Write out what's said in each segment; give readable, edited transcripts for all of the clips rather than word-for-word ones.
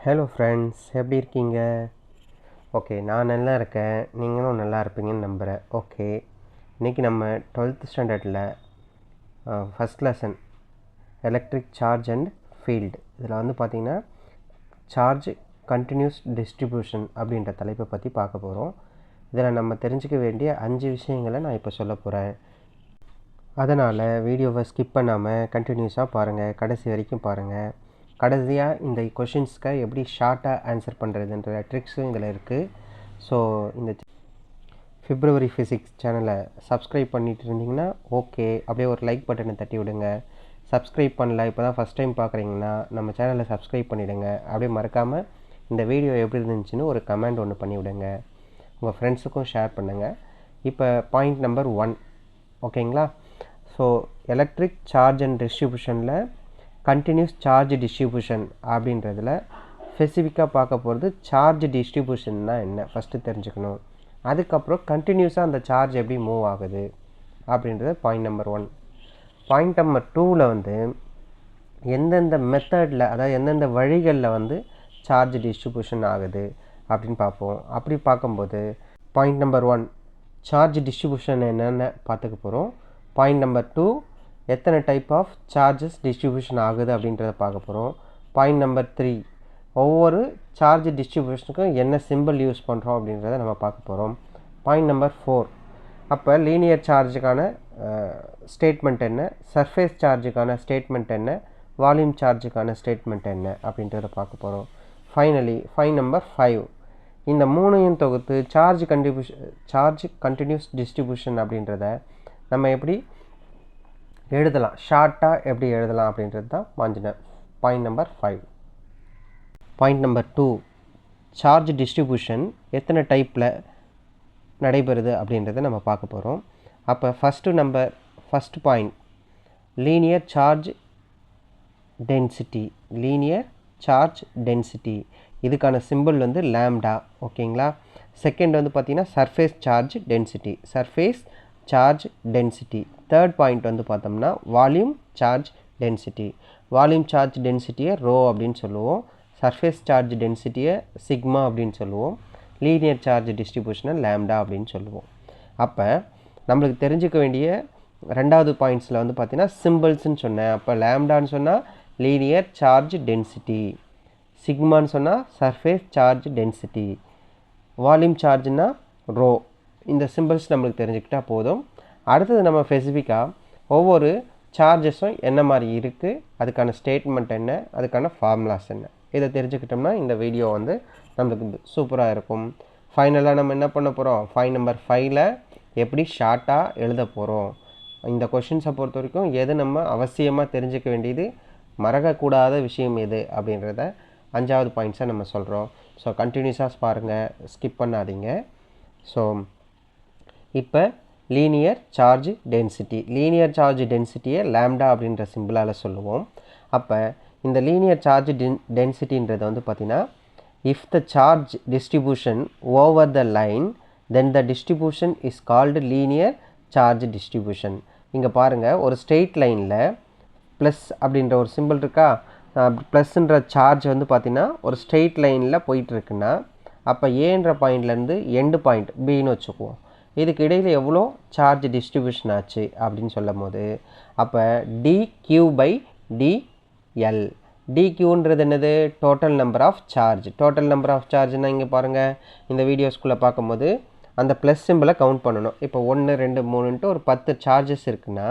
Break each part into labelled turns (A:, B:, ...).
A: Hello friends, எப்படி இருக்கீங்க? Okay, நான் நல்லா இருக்கேன். நீங்களும் நல்லா இருப்பீங்கன்னு நம்புகிறேன். ஓகே, இன்றைக்கி நம்ம 12th ஸ்டாண்டர்டில் first lesson electric charge and field இதில் வந்து பார்த்திங்கன்னா சார்ஜ் கண்டினியூஸ் டிஸ்ட்ரிபியூஷன் அப்படின்ற தலைப்பை பற்றி பார்க்க போகிறோம். இதில் நம்ம தெரிஞ்சுக்க வேண்டிய 5 விஷயங்களை நான் இப்போ சொல்ல போகிறேன். அதனால் வீடியோவை ஸ்கிப் பண்ணாமல் கண்டினியூஸாக பாருங்கள், கடைசி வரைக்கும் பாருங்கள். கடைசியாக இந்த கொஷின்ஸ்க்கு எப்படி ஷார்ட்டாக ஆன்சர் பண்ணுறதுன்ற ட்ரிக்ஸும் இதில் இருக்குது. ஸோ இந்த பிப்ரவரி ஃபிசிக்ஸ் சேனலை சப்ஸ்கிரைப் பண்ணிட்டு இருந்தீங்கன்னா ஓகே, அப்படியே ஒரு லைக் பட்டனை தட்டி விடுங்க. சப்ஸ்கிரைப் பண்ணல, இப்போ தான் ஃபஸ்ட் டைம் பார்க்குறீங்கன்னா நம்ம சேனலை சப்ஸ்கிரைப் பண்ணிவிடுங்க. அப்படியே மறக்காமல் இந்த வீடியோ எப்படி இருந்துச்சுன்னு ஒரு கமெண்ட் ஒன்று பண்ணிவிடுங்க. உங்கள் ஃப்ரெண்ட்ஸுக்கும் ஷேர் பண்ணுங்கள். இப்போ பாயிண்ட் நம்பர் 1, ஓகேங்களா? ஸோ எலக்ட்ரிக் சார்ஜ் அண்ட் டிஸ்ட்ரிபியூஷனில் கண்டினியூஸ் சார்ஜ் டிஸ்ட்ரிபியூஷன் அப்படின்றதில் ஸ்பெசிஃபிக்காக பார்க்க போகிறது சார்ஜ் டிஸ்ட்ரிபியூஷன்னா என்ன ஃபஸ்ட்டு தெரிஞ்சுக்கணும். அதுக்கப்புறம் கண்டினியூஸாக அந்த சார்ஜ் எப்படி மூவ் ஆகுது அப்படின்றது பாயிண்ட் நம்பர் 1. பாயிண்ட் நம்பர் 2ல் வந்து எந்தெந்த மெத்தடில், அதாவது எந்தெந்த வழிகளில் வந்து சார்ஜ் டிஸ்ட்ரிபியூஷன் ஆகுது அப்படின்னு பார்ப்போம். அப்படி பார்க்கும்போது பாயிண்ட் நம்பர் 1 சார்ஜ் டிஸ்ட்ரிபியூஷன் என்னென்ன பார்த்துக்க போகிறோம். பாயிண்ட் நம்பர் 2 எத்தனை டைப் ஆஃப் சார்ஜஸ் டிஸ்ட்ரிபியூஷன் ஆகுது அப்படின்றத பார்க்க போகிறோம். பாயிண்ட் நம்பர் 3 ஒவ்வொரு சார்ஜ் டிஸ்ட்ரிபியூஷனுக்கும் என்ன சிம்பிள் யூஸ் பண்ணுறோம் அப்படின்றத நம்ம பார்க்க போகிறோம். பாயிண்ட் நம்பர் 4 அப்போ லீனியர் சார்ஜுக்கான ஸ்டேட்மெண்ட் என்ன, சர்ஃபேஸ் சார்ஜுக்கான ஸ்டேட்மெண்ட் என்ன, வால்யூம் சார்ஜுக்கான ஸ்டேட்மெண்ட் என்ன அப்படின்றத பார்க்க போகிறோம். ஃபைனலி பாயிண்ட் நம்பர் 5 இந்த மூணையும் தொகுத்து சார்ஜ் கண்டினியூஸ் டிஸ்ட்ரிபியூஷன் அப்படின்றத நம்ம எப்படி எழுதலாம், ஷார்ட்டாக எப்படி எழுதலாம் அப்படின்றது தான் point number 5. Point number 2 charge distribution எத்தனை டைப்பில் நடைபெறுது அப்படின்றத நம்ம பார்க்க போகிறோம். அப்போ first point linear charge density, இதுக்கான சிம்பிள் வந்து லாம்டா, ஓகேங்களா? செகண்ட் வந்து பார்த்திங்கன்னா surface charge density. Third point வந்து பார்த்தோம்னா வால்யூம் சார்ஜ் டென்சிட்டியை ரோ அப்படின்னு சொல்லுவோம், சர்ஃபேஸ் சார்ஜ் டென்சிட்டியை சிக்மா அப்படின்னு சொல்லுவோம், லீனியர் சார்ஜ் டிஸ்ட்ரிபியூஷனை லாம்டா அப்படின்னு சொல்லுவோம். அப்போ நம்மளுக்கு தெரிஞ்சுக்க வேண்டிய ரெண்டாவது பாயிண்ட்ஸில் வந்து பார்த்திங்கன்னா சிம்பிள்ஸ்ன்னு சொன்னேன். அப்போ லாம்டான்னு சொன்னால் லீனியர் சார்ஜ் டென்சிட்டி, சிக்மான்னு சொன்னால் சர்ஃபேஸ் சார்ஜ் டென்சிட்டி, வால்யூம் சார்ஜ்னா ரோ. இந்த சிம்பிள்ஸ் நம்மளுக்கு தெரிஞ்சுக்கிட்டால் போதும். அடுத்தது நம்ம ஸ்பெசிஃபிக்காக ஒவ்வொரு சார்ஜஸும் என்ன மாதிரி இருக்குது, அதுக்கான ஸ்டேட்மெண்ட் என்ன, அதுக்கான ஃபார்முலாஸ் என்ன, இதை தெரிஞ்சுக்கிட்டோம்னா இந்த வீடியோ வந்து நம்மளுக்கு சூப்பராக இருக்கும். ஃபைனலாக நம்ம என்ன பண்ண போகிறோம், பாயிண்ட் நம்பர் 5ல் எப்படி ஷார்ட்டாக எழுத போகிறோம். இந்த கொஷின்ஸை பொறுத்த வரைக்கும் எது நம்ம அவசியமாக தெரிஞ்சுக்க வேண்டியது, மறக்கக்கூடாத விஷயம் எது அப்படின்றத 5வது பாயிண்ட்ஸை நம்ம சொல்கிறோம். ஸோ கண்டினியூஸாக பாருங்கள், ஸ்கிப் பண்ணாதீங்க. ஸோ இப்போ லீனியர் சார்ஜ் டென்சிட்டியை லாம்டா அப்படின்ற சிம்பிளால் சொல்லுவோம். அப்போ இந்த லீனியர் சார்ஜ் டென்சிட்டின்றது வந்து பார்த்திங்கன்னா if the charge distribution over the line then the distribution is called linear charge distribution. இங்கே பாருங்கள், ஒரு ஸ்ட்ரெயிட் லைனில் ப்ளஸ் அப்படின்ற ஒரு சிம்பிள் இருக்கா, ப்ளஸ்ன்ற சார்ஜ் வந்து பார்த்திங்கன்னா ஒரு ஸ்ட்ரெயிட் லைனில் போயிட்டுருக்குன்னா அப்போ ஏன்ற பாயிண்ட்லேருந்து எண்டு பாயிண்ட் பின்னு வச்சுக்குவோம். இதுக்கு இடையில் எவ்வளோ சார்ஜ் டிஸ்ட்ரிபியூஷன் ஆச்சு அப்படின்னு சொல்லும் போது அப்போ dQ/dL. dQன்றது என்னது, டோட்டல் நம்பர் ஆஃப் சார்ஜ்னால் இங்கே பாருங்கள், இந்த வீடியோஸ்குள்ளே பார்க்கும்போது அந்த ப்ளஸ் சிம்பிளை கவுண்ட் பண்ணணும். இப்போ 1 2 3ன்ட்டு ஒரு 10 சார்ஜஸ் இருக்குன்னா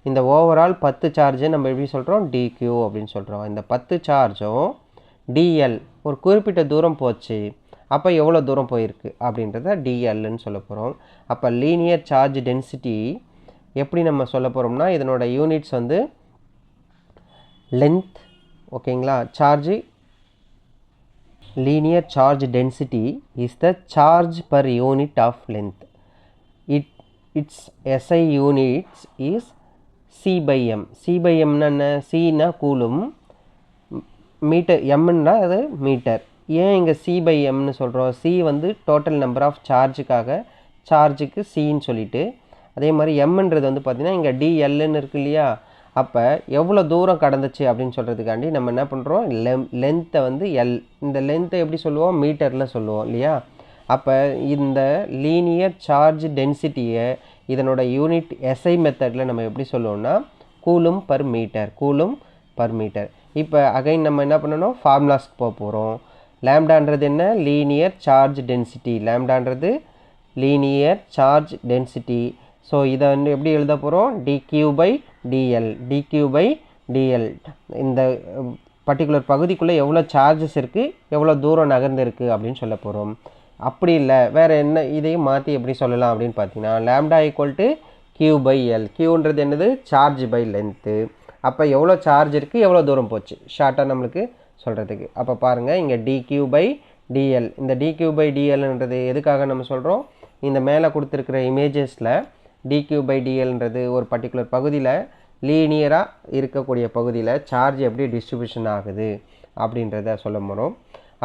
A: இந்த ஓவரால் 10 சார்ஜை நம்ம எப்படி சொல்கிறோம், dQ அப்படின்னு சொல்கிறோம். இந்த 10 சார்ஜும் dL ஒரு குறிப்பிட்ட தூரம் போச்சு, அப்போ எவ்வளோ தூரம் போயிருக்கு அப்படின்றத dLன்னு சொல்ல போகிறோம். அப்போ லீனியர் சார்ஜ் டென்சிட்டி எப்படி நம்ம சொல்ல போகிறோம்னா இதனோட யூனிட்ஸ் வந்து லென்த், ஓகேங்களா? Linear charge density is the charge per unit of length. It's SI units is C/m. C/mனா என்ன, Cனா கூலும், மீட்டர், எம்னா அது மீட்டர். ஏன் இங்கே C/mன்னு சொல்கிறோம், C வந்து டோட்டல் நம்பர் ஆஃப் சார்ஜுக்கு Cன்னு சொல்லிவிட்டு, அதே மாதிரி எம்ன்றது வந்து பார்த்திங்கன்னா இங்கே dLன்னு இருக்கு இல்லையா, அப்போ எவ்வளோ தூரம் கடந்துச்சு அப்படின்னு சொல்கிறதுக்காண்டி நம்ம என்ன பண்ணுறோம், லென்த்தை வந்து எல், இந்த லென்த்தை எப்படி சொல்லுவோம், மீட்டரில் சொல்லுவோம் இல்லையா. அப்போ இந்த லீனியர் சார்ஜ் டென்சிட்டியை இதனோட யூனிட் எஸ்ஐ மெத்தடில் நம்ம எப்படி சொல்லுவோம்னா coulomb per metre, coulomb per metre. இப்போ அகைன் நம்ம என்ன பண்ணணும், ஃபார்முலாஸ்க்கு போக போகிறோம். லேம்டான்றது என்ன, லீனியர் சார்ஜ் டென்சிட்டி, லேம்டான்றது லீனியர் சார்ஜ் டென்சிட்டி. ஸோ இதை வந்து எப்படி எழுத போகிறோம், dq/dl, dq/dl. இந்த பர்டிகுலர் பகுதிக்குள்ளே எவ்வளோ சார்ஜஸ் இருக்குது, எவ்வளோ தூரம் நகர்ந்துருக்கு அப்படின்னு சொல்ல போகிறோம். அப்படி இல்லை வேறு என்ன, இதையும் மாற்றி எப்படி சொல்லலாம் அப்படின்னு பார்த்தீங்கன்னா லேம்டா ஈக்குவல் டு q/l. க்யூன்றது என்னது, சார்ஜ் பை லென்த்து. அப்போ எவ்வளோ சார்ஜ் இருக்குது, எவ்வளோ தூரம் போச்சு, ஷார்ட்டாக நம்மளுக்கு சொல்கிறதுக்கு. அப்போ பாருங்கள் இங்கே dq/dl. இந்த dq/dlன்றது எதுக்காக நம்ம சொல்கிறோம், இந்த மேலே கொடுத்துருக்கிற இமேஜஸில் dq/dlன்றது ஒரு பர்டிகுலர் பகுதியில் லீனியராக இருக்கக்கூடிய பகுதியில் சார்ஜ் எப்படி டிஸ்ட்ரிபியூஷன் ஆகுது அப்படின்றத சொல்ல போகிறோம்.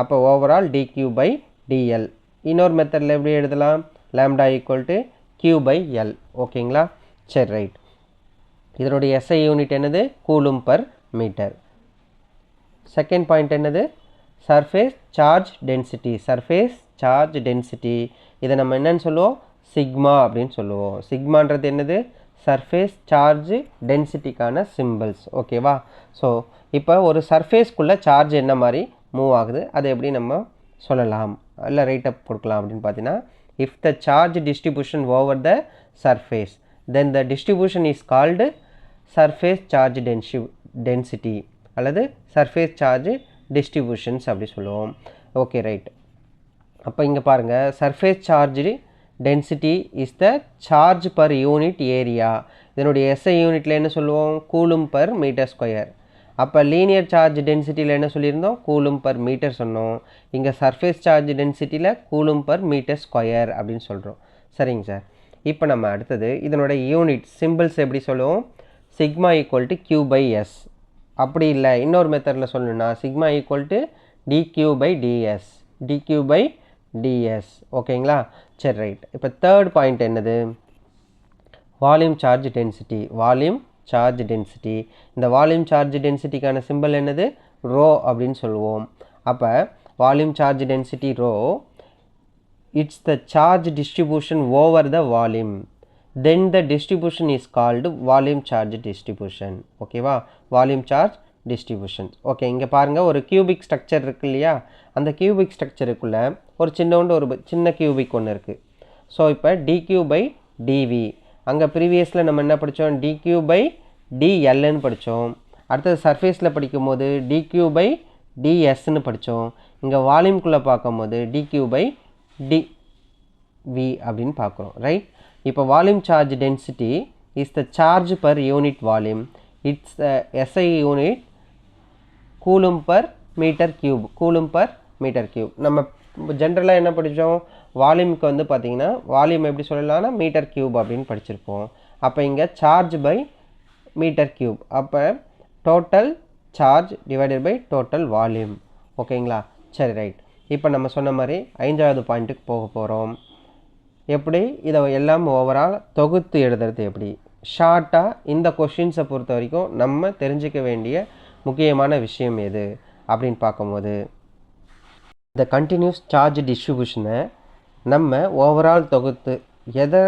A: அப்போ ஓவரால் dq/dl. இன்னொரு மெத்தடில் எப்படி எழுதலாம், லேம்டா ஈக்குவல் டு q/l. ஓகேங்களா, சரி ரைட். இதனுடைய எஸ்ஐ யூனிட் என்னது, coulomb per metre. Second point என்னது, surface charge density. Surface charge density இதை நம்ம என்னன்னு சொல்லுவோம், சிக்மா அப்படின்னு சொல்லுவோம். சிக்மான்றது என்னது, சர்ஃபேஸ் சார்ஜ் டென்சிட்டிக்கான சிம்பிள்ஸ். ஓகேவா. ஸோ இப்போ ஒரு சர்ஃபேஸ்க்குள்ளே சார்ஜ் என்ன மாதிரி மூவ் ஆகுது அதை எப்படி நம்ம சொல்லலாம், இல்லை ரைட் அப் கொடுக்கலாம் அப்படின்னு பார்த்தீங்கன்னா, if the charge distribution over the surface then the distribution is called surface charge density அல்லது சர்ஃபேஸ் சார்ஜ் டிஸ்ட்ரிபியூஷன்ஸ் அப்படி சொல்லுவோம். Okay right. அப்போ இங்கே பாருங்கள், surface charge density is the charge per unit area. இதனுடைய எஸ்ஐ யூனிட்டில் என்ன சொல்லுவோம், கூலும் பர் மீட்டர் ஸ்கொயர். அப்போ லீனியர் சார்ஜ் டென்சிட்டியில் என்ன சொல்லியிருந்தோம், கூலும் பர் மீட்டர் சொன்னோம். இங்கே சர்ஃபேஸ் சார்ஜ் டென்சிட்டியில் கூலும் பர் மீட்டர் ஸ்கொயர் அப்படின்னு சொல்கிறோம். சரிங்க சார். இப்போ நம்ம அடுத்தது இதனோட யூனிட் சிம்பிள்ஸ் எப்படி சொல்லுவோம், சிக்மா ஈக்குவல் டு q/s. அப்படி இல்லை இன்னொரு மெத்தடில் சொல்லணும்னா sigma equal to dq/ds, dq/ds. ஓகேங்களா, சரி ரைட். இப்போ தேர்ட் பாயிண்ட் என்னது, volume charge density. Volume charge density, இந்த வால்யூம் சார்ஜ் டென்சிட்டிக்கான சிம்பிள் என்னது, ரோ அப்படின்னு சொல்லுவோம். அப்போ volume charge density row, it's the charge distribution over the volume, then the distribution is called volume charge distribution. ஓகேவா, volume charge distribution. Okay, இங்கே பாருங்கள் ஒரு cubic structure இருக்குது இல்லையா, அந்த கியூபிக் ஸ்ட்ரக்சருக்குள்ளே ஒரு சின்ன கியூபிக் ஒன்று இருக்குது. ஸோ இப்போ dq/dv, அங்கே ப்ரீவியஸில் நம்ம என்ன படித்தோம், dq/dlன்னு படித்தோம். அடுத்தது சர்ஃபேஸில் படிக்கும்போது dq/dsன்னு படித்தோம். இங்கே வால்யூம்குள்ளே பார்க்கும்போது dq/dv அப்படின்னு பார்க்குறோம். ரைட். இப்போ volume charge density is the charge per unit volume. It's SI unit coulomb per metre cube, coulomb per metre cube. நம்ம ஜென்ரலாக என்ன படித்தோம், வால்யூமுக்கு வந்து பார்த்திங்கன்னா வால்யூம் எப்படி சொல்லலாம்னா மீட்டர் கியூப் அப்படின்னு படிச்சிருப்போம். அப்போ இங்கே சார்ஜ் பை மீட்டர் கியூப், அப்போ total charge divided by total volume. ஓகேங்களா, சரி ரைட். இப்போ நம்ம சொன்ன மாதிரி 5வது பாயிண்ட்டுக்கு போக போகிறோம். எப்படி இதை எல்லாம் ஓவரால் தொகுத்து எழுதுறது எப்படி, ஷார்ட்டாக இந்த கொஷின்ஸை பொறுத்த வரைக்கும் நம்ம தெரிஞ்சிக்க வேண்டிய முக்கியமான விஷயம் எது அப்படின்னு பார்க்கும்போது, இந்த கண்டினியூஸ் சார்ஜ் டிஸ்ட்ரிபியூஷனை நம்ம ஓவரால் தொகுத்து எதை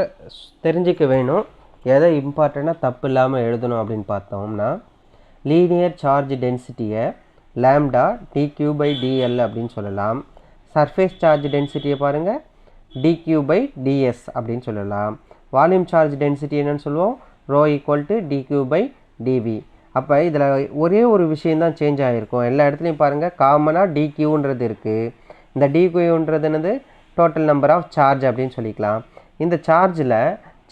A: தெரிஞ்சிக்க வேணும், எதை இம்பார்ட்டண்ட்டாக தப்பு இல்லாமல் எழுதணும் அப்படின்னு பார்த்தோம்னா, லீனியர் சார்ஜ் டென்சிட்டியை லேம்டா dq/dl அப்படின்னு சொல்லலாம். சர்ஃபேஸ் சார்ஜ் டென்சிட்டியை பாருங்கள் dq/ds அப்படின்னு சொல்லலாம். வால்யூம் சார்ஜ் டென்சிட்டி என்னன்னு சொல்லுவோம், ரோ ஈக்குவல் டு dq/dv. அப்போ இதில் ஒரே ஒரு விஷயந்தான் சேஞ்ச் ஆகிருக்கும். எல்லா இடத்துலையும் பாருங்கள் காமனாக dqன்றது இருக்குது. இந்த dqன்றது என்னது, டோட்டல் நம்பர் ஆஃப் சார்ஜ் அப்படின்னு சொல்லிக்கலாம். இந்த சார்ஜில்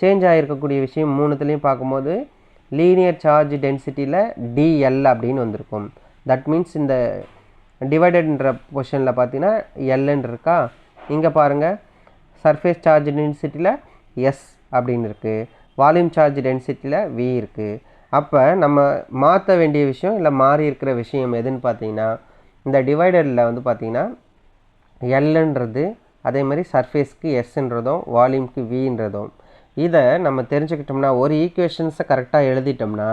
A: சேஞ்ச் ஆகிருக்கக்கூடிய விஷயம் மூணுத்துலேயும் பார்க்கும்போது லீனியர் சார்ஜ் டென்சிட்டியில் dl அப்படின்னு வந்திருக்கும். தட் மீன்ஸ் இந்த டிவைடட்ன்ற பொசிஷனில் பார்த்தீங்கன்னா எல்ன்னு இருக்கா. இங்கே பாருங்கள் சர்ஃபேஸ் சார்ஜ் டென்சிட்டியில் எஸ் அப்படின்னு இருக்குது, வால்யூம் சார்ஜ் டென்சிட்டியில் v இருக்குது. அப்போ நம்ம மாற்ற வேண்டிய விஷயம் இல்லை மாறி இருக்கிற விஷயம் எதுன்னு பார்த்தீங்கன்னா, இந்த டிவைடரில் வந்து பார்த்திங்கன்னா எல்ன்றது அதே மாதிரி சர்ஃபேஸ்க்கு எஸ்ன்றதும் வால்யூம்க்கு வின்றதும். இதை நம்ம தெரிஞ்சுக்கிட்டோம்னா ஒரு ஈக்குவேஷன்ஸை கரெக்டாக எழுதிட்டோம்னா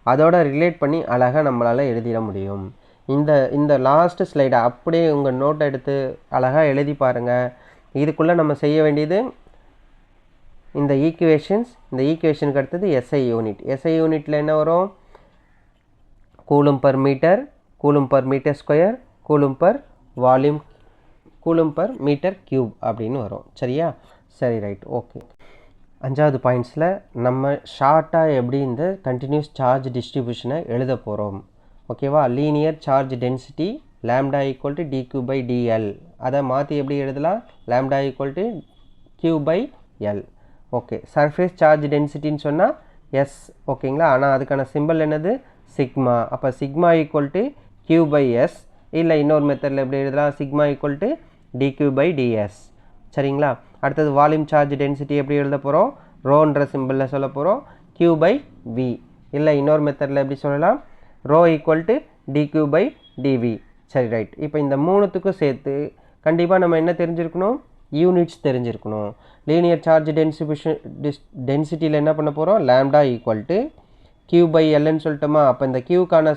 A: அதோட ரிலேட் பண்ணி அழகாக நம்மளால் எழுதிட முடியும். இந்த லாஸ்ட்டு ஸ்லைடை அப்படியே உங்கள் நோட்டை எடுத்து அழகாக எழுதி பாருங்கள். இதுக்குள்ளே நம்ம செய்ய வேண்டியது இந்த ஈக்குவேஷனுக்கு அடுத்தது எஸ்ஐ யூனிட்டில் என்ன வரும்? Coulomb per metre, coulomb per metre square, coulomb per volume, coulomb per metre cube அப்படின்னு வரும். சரியா? சரி, ரைட், ஓகே. 5வது பாயிண்ட்ஸில் நம்ம ஷார்ட்டாக எப்படி இந்த கண்டினியூஸ் சார்ஜ் டிஸ்ட்ரிபியூஷனை எழுத போகிறோம். ஓகேவா? Linear charge density lambda equal to dq by dl. அதை மாற்றி எப்படி எழுதலாம்? Lambda equal to q by l. Okay. Surface charge டென்சிட்டின்னு சொன்னால் எஸ். ஓகேங்களா? ஆனால் அதுக்கான சிம்பிள் என்னது? சிக்மா. அப்போ sigma equal to q by S. இல்லை இன்னொரு மெத்தடில் எப்படி எழுதலாம்? Sigma equal to dq by dS. சரிங்களா? அடுத்தது வால்யூம் சார்ஜ் டென்சிட்டி எப்படி எழுத போகிறோம்? ரோன்ற சிம்பிளில் சொல்ல போகிறோம். Q by V. இல்லை இன்னொரு மெத்தடில் எப்படி சொல்லலாம்? Rho equal to dq by dV. சரி, ரைட். இப்போ இந்த மூணுத்துக்கும் சேர்த்து கண்டிப்பாக நம்ம என்ன தெரிஞ்சிருக்கணும்? யூனிட்ஸ் தெரிஞ்சிருக்கணும். லீனியர் சார்ஜ் டென்சிட்டியில் என்ன பண்ண போகிறோம்? Lambda equal to q by எல்ன்னு சொல்லிட்டோமா? அப்போ இந்த கியூக்கான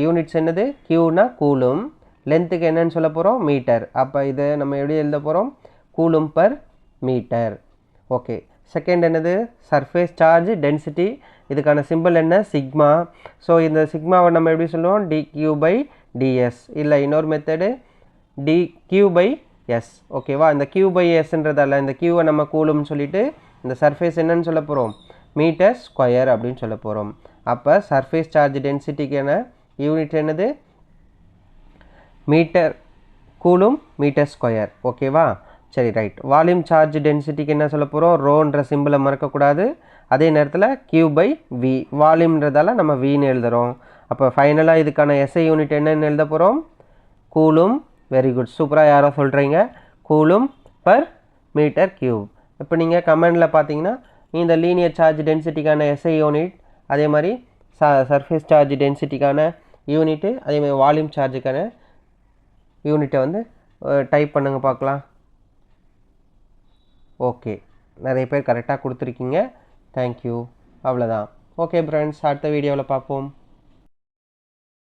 A: யூனிட்ஸ் என்னது? கியூனா கூலும், லென்த்துக்கு என்னன்னு சொல்ல போகிறோம்? மீட்டர். அப்போ இதை நம்ம எப்படி எழுத போகிறோம்? Coulomb per metre. Okay. Second என்னது? Surface charge density. இதுக்கான சிம்பிள் என்ன? சிக்மா. ஸோ இந்த சிக்மாவை நம்ம எப்படி சொல்லுவோம்? Dq by dS. இல்லை இன்னொரு மெத்தடு டிக்யூ பை எஸ். ஓகேவா? இந்த கியூ பை எஸ்ன்றதால இந்த கியூவை நம்ம கூலும்னு சொல்லிவிட்டு இந்த சர்ஃபேஸ் என்னன்னு சொல்ல போகிறோம்? மீட்டர் ஸ்கொயர் அப்படின்னு சொல்ல போகிறோம். அப்போ சர்ஃபேஸ் சார்ஜ் டென்சிட்டிக்கான யூனிட் என்னது? Metre coulomb metre square. ஓகேவா? சரி, ரைட். வால்யூம் சார்ஜ் டென்சிட்டிக்கு என்ன சொல்ல போகிறோம்? ரோன்ற சிம்பிளை மறக்கக்கூடாது. அதே நேரத்தில் கியூ பை வி. வால்யூம்ன்றதால நம்ம வின்னு எழுதுகிறோம். அப்போ ஃபைனலாக இதுக்கான எஸ்ஐ யூனிட் என்னன்னு எழுத போகிறோம்? கூலும். வெரி குட், சூப்பராக யாரோ சொல்கிறீங்க. Coulomb per metre cube. இப்போ நீங்கள் கமெண்டில் பார்த்தீங்கன்னா இந்த லீனியர் சார்ஜ் டென்சிட்டிக்கான எஸ்ஐ யூனிட், அதே மாதிரி சர்ஃபேஸ் சார்ஜ் டென்சிட்டிக்கான யூனிட்டு, அதேமாதிரி வால்யூம் சார்ஜுக்கான யூனிட்டை வந்து டைப் பண்ணுங்க பார்க்கலாம். ஓகே, நிறைய பேர் கரெக்டாக கொடுத்துருக்கீங்க. தேங்க்யூ. அவ்வளோதான். ஓகே ஃப்ரெண்ட்ஸ், அடுத்த வீடியோவில் பார்ப்போம்.